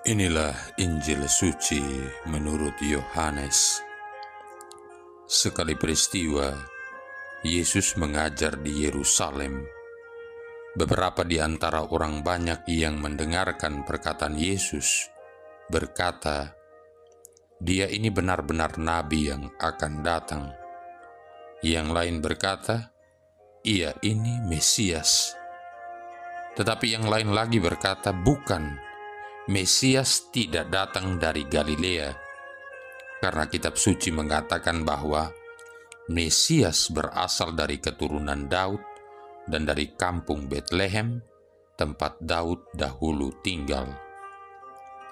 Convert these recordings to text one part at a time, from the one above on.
Inilah Injil suci menurut Yohanes. Sekali peristiwa, Yesus mengajar di Yerusalem. Beberapa di antara orang banyak yang mendengarkan perkataan Yesus berkata, "Dia ini benar-benar nabi yang akan datang." Yang lain berkata, "Ia ini Mesias." Tetapi yang lain lagi berkata, "Bukan, Mesias tidak datang dari Galilea, karena kitab suci mengatakan bahwa Mesias berasal dari keturunan Daud dan dari kampung Betlehem, tempat Daud dahulu tinggal."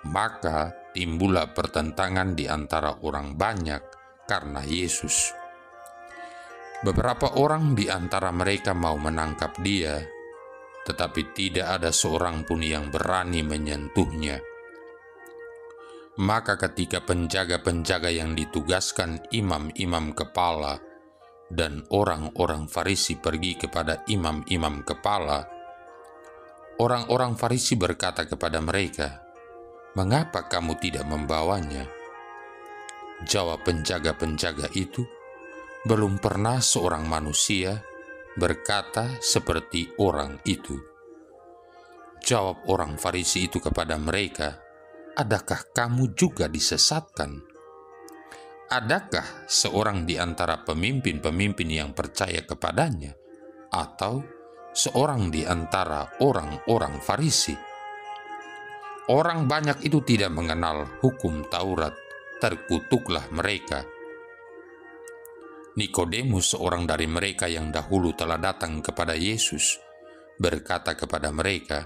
Maka timbullah pertentangan di antara orang banyak karena Yesus. Beberapa orang di antara mereka mau menangkap dia, tetapi tidak ada seorang pun yang berani menyentuhnya. Maka ketika penjaga-penjaga yang ditugaskan imam-imam kepala dan orang-orang Farisi pergi kepada imam-imam kepala, orang-orang Farisi berkata kepada mereka, "Mengapa kamu tidak membawanya?" Jawab penjaga-penjaga itu, "Belum pernah seorang manusia berkata seperti orang itu." Jawab orang Farisi itu kepada mereka, "Adakah kamu juga disesatkan? Adakah seorang di antara pemimpin-pemimpin yang percaya kepadanya, atau seorang di antara orang-orang Farisi?" Orang banyak itu tidak mengenal hukum Taurat, terkutuklah mereka. Nikodemus, seorang dari mereka yang dahulu telah datang kepada Yesus, berkata kepada mereka,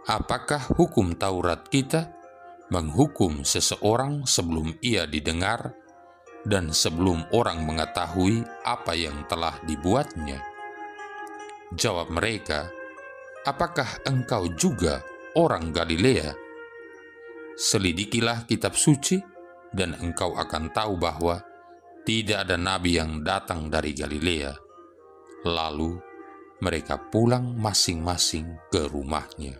"Apakah hukum Taurat kita menghukum seseorang sebelum ia didengar dan sebelum orang mengetahui apa yang telah dibuatnya?" Jawab mereka, "Apakah engkau juga orang Galilea? Selidikilah kitab suci dan engkau akan tahu bahwa tidak ada nabi yang datang dari Galilea." Lalu mereka pulang masing-masing ke rumahnya.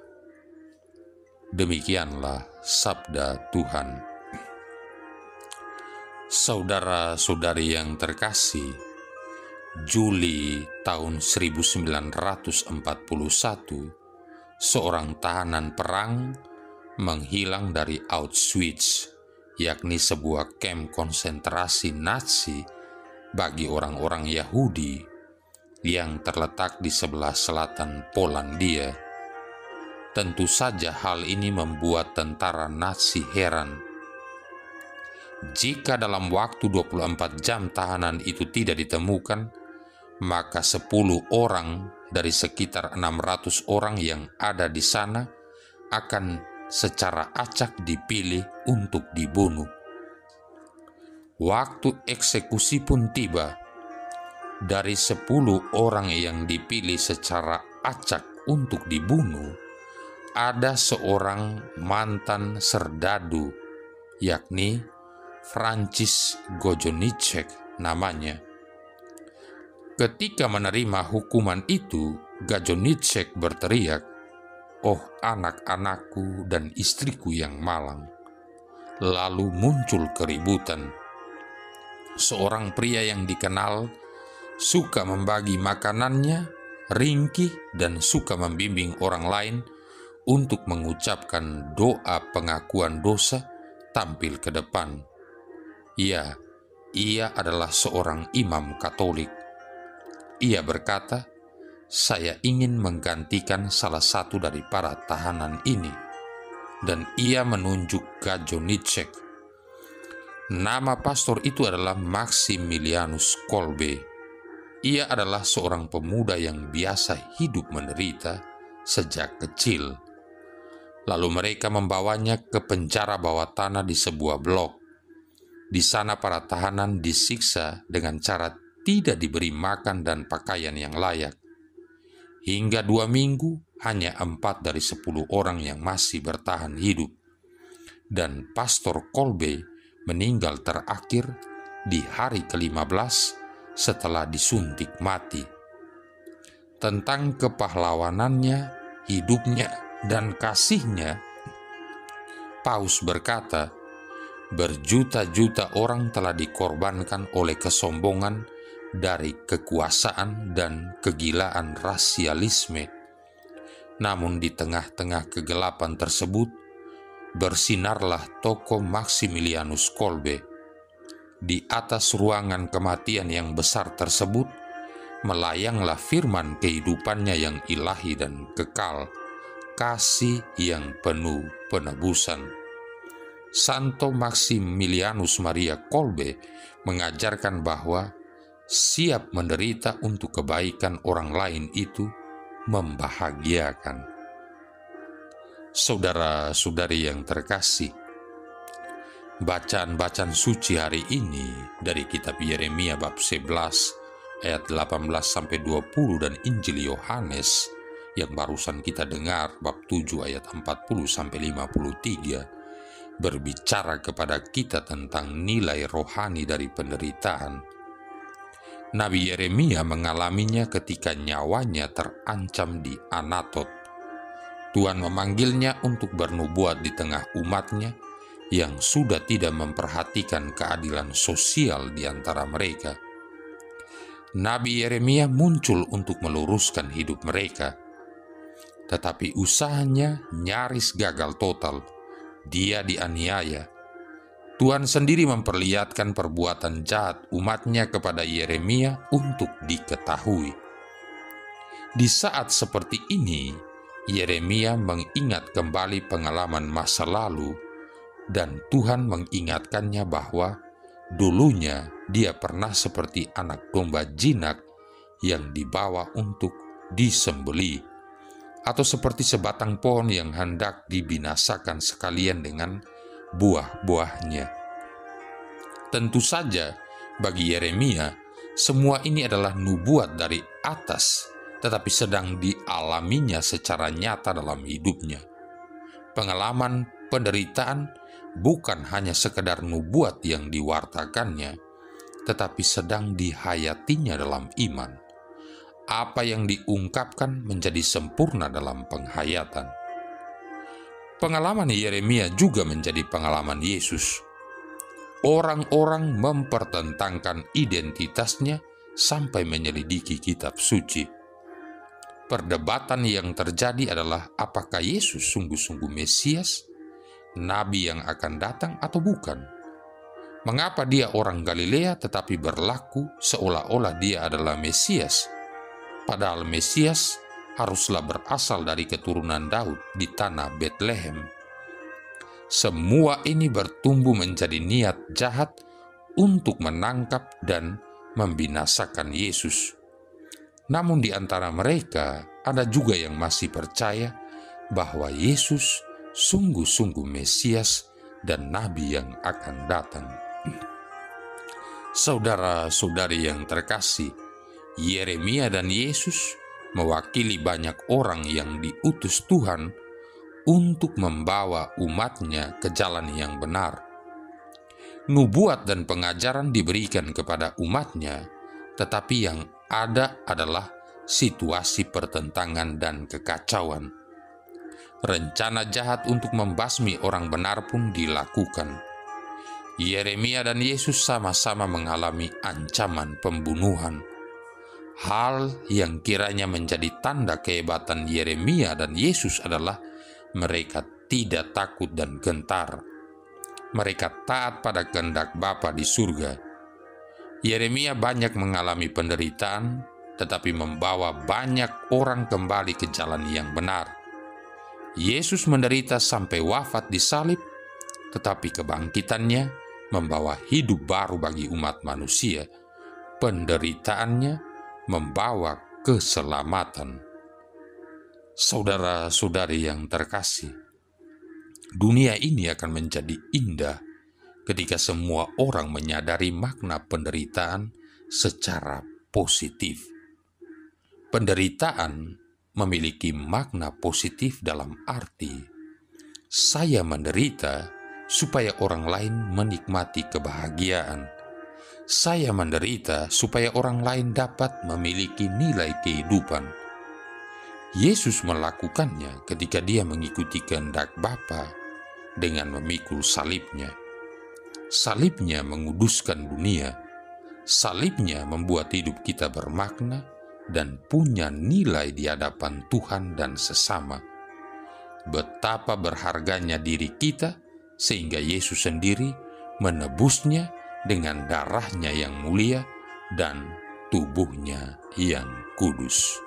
Demikianlah sabda Tuhan. Saudara-saudari yang terkasih, Juli tahun 1941, seorang tahanan perang menghilang dari Auschwitz, yakni sebuah kamp konsentrasi Nazi bagi orang-orang Yahudi yang terletak di sebelah selatan Polandia. Tentu saja hal ini membuat tentara Nazi heran. Jika dalam waktu 24 jam tahanan itu tidak ditemukan, maka 10 orang dari sekitar 600 orang yang ada di sana akan secara acak dipilih untuk dibunuh. Waktu eksekusi pun tiba. Dari 10 orang yang dipilih secara acak untuk dibunuh, ada seorang mantan serdadu, yakni Francis Gajonicek namanya. Ketika menerima hukuman itu, Gajonicek berteriak, "Oh anak-anakku dan istriku yang malang." Lalu muncul keributan. Seorang pria yang dikenal suka membagi makanannya, ringkih, dan suka membimbing orang lain untuk mengucapkan doa pengakuan dosa tampil ke depan. Ya, ia adalah seorang imam Katolik. Ia berkata, "Saya ingin menggantikan salah satu dari para tahanan ini." Dan ia menunjuk Gajonicek. Nama pastor itu adalah Maximilianus Kolbe. Ia adalah seorang pemuda yang biasa hidup menderita sejak kecil. Lalu mereka membawanya ke penjara bawah tanah di sebuah blok. Di sana para tahanan disiksa dengan cara tidak diberi makan dan pakaian yang layak. Hingga 2 minggu, hanya 4 dari 10 orang yang masih bertahan hidup. Dan Pastor Kolbe meninggal terakhir di hari ke-15 setelah disuntik mati. Tentang kepahlawanannya, hidupnya, dan kasihnya, Paus berkata, berjuta-juta orang telah dikorbankan oleh kesombongan dari kekuasaan dan kegilaan rasialisme. Namun di tengah-tengah kegelapan tersebut, bersinarlah tokoh Maximilianus Kolbe. Di atas ruangan kematian yang besar tersebut, melayanglah firman kehidupannya yang ilahi dan kekal, kasih yang penuh penebusan. Santo Maximilianus Maria Kolbe mengajarkan bahwa siap menderita untuk kebaikan orang lain itu membahagiakan. Saudara-saudari yang terkasih, bacaan-bacaan suci hari ini dari kitab Yeremia bab 11 ayat 18-20 dan Injil Yohanes yang barusan kita dengar bab 7 ayat 40-53 berbicara kepada kita tentang nilai rohani dari penderitaan. Nabi Yeremia mengalaminya ketika nyawanya terancam di Anatot. Tuhan memanggilnya untuk bernubuat di tengah umatnya yang sudah tidak memperhatikan keadilan sosial di antara mereka. Nabi Yeremia muncul untuk meluruskan hidup mereka, tetapi usahanya nyaris gagal total. Dia dianiaya. Tuhan sendiri memperlihatkan perbuatan jahat umatnya kepada Yeremia untuk diketahui. Di saat seperti ini, Yeremia mengingat kembali pengalaman masa lalu, dan Tuhan mengingatkannya bahwa dulunya dia pernah seperti anak domba jinak yang dibawa untuk disembelih, atau seperti sebatang pohon yang hendak dibinasakan sekalian dengan buah-buahnya. Tentu saja bagi Yeremia, semua ini adalah nubuat dari atas, tetapi sedang dialaminya secara nyata dalam hidupnya. Pengalaman penderitaan bukan hanya sekedar nubuat yang diwartakannya, tetapi sedang dihayatinya dalam iman. Apa yang diungkapkan menjadi sempurna dalam penghayatan. Pengalaman Yeremia juga menjadi pengalaman Yesus. Orang-orang mempertentangkan identitasnya sampai menyelidiki kitab suci. Perdebatan yang terjadi adalah apakah Yesus sungguh-sungguh Mesias, Nabi yang akan datang atau bukan. Mengapa dia orang Galilea tetapi berlaku seolah-olah dia adalah Mesias? Padahal Mesias haruslah berasal dari keturunan Daud di tanah Betlehem. Semua ini bertumbuh menjadi niat jahat untuk menangkap dan membinasakan Yesus. Namun di antara mereka ada juga yang masih percaya bahwa Yesus sungguh-sungguh Mesias dan Nabi yang akan datang. Saudara-saudari yang terkasih, Yeremia dan Yesus mewakili banyak orang yang diutus Tuhan untuk membawa umatnya ke jalan yang benar. Nubuat dan pengajaran diberikan kepada umatnya, tetapi yang ada adalah situasi pertentangan dan kekacauan. Rencana jahat untuk membasmi orang benar pun dilakukan. Yeremia dan Yesus sama-sama mengalami ancaman pembunuhan. Hal yang kiranya menjadi tanda kehebatan Yeremia dan Yesus adalah mereka tidak takut dan gentar. Mereka taat pada kehendak Bapa di surga. Yeremia banyak mengalami penderitaan, tetapi membawa banyak orang kembali ke jalan yang benar. Yesus menderita sampai wafat di salib, tetapi kebangkitannya membawa hidup baru bagi umat manusia. Penderitaannya membawa keselamatan. Saudara-saudari yang terkasih, dunia ini akan menjadi indah ketika semua orang menyadari makna penderitaan secara positif. Penderitaan memiliki makna positif dalam arti saya menderita supaya orang lain menikmati kebahagiaan. Saya menderita supaya orang lain dapat memiliki nilai kehidupan. Yesus melakukannya ketika dia mengikuti kehendak Bapa dengan memikul salibnya. Salibnya menguduskan dunia. Salibnya membuat hidup kita bermakna dan punya nilai di hadapan Tuhan dan sesama. Betapa berharganya diri kita sehingga Yesus sendiri menebusnya dengan darahnya yang mulia dan tubuhnya yang kudus.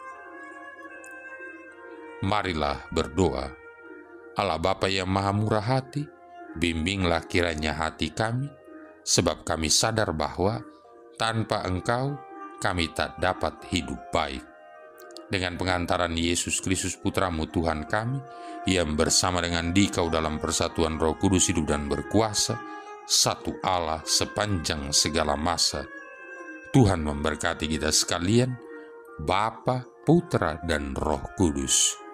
Marilah berdoa. Allah Bapa yang Maha Murah Hati, bimbinglah kiranya hati kami, sebab kami sadar bahwa tanpa Engkau kami tak dapat hidup baik. Dengan pengantaran Yesus Kristus Putra-Mu Tuhan kami, yang bersama dengan Dikau dalam persatuan Roh Kudus hidup dan berkuasa, satu Allah sepanjang segala masa. Tuhan memberkati kita sekalian, Bapa, Putra, dan Roh Kudus.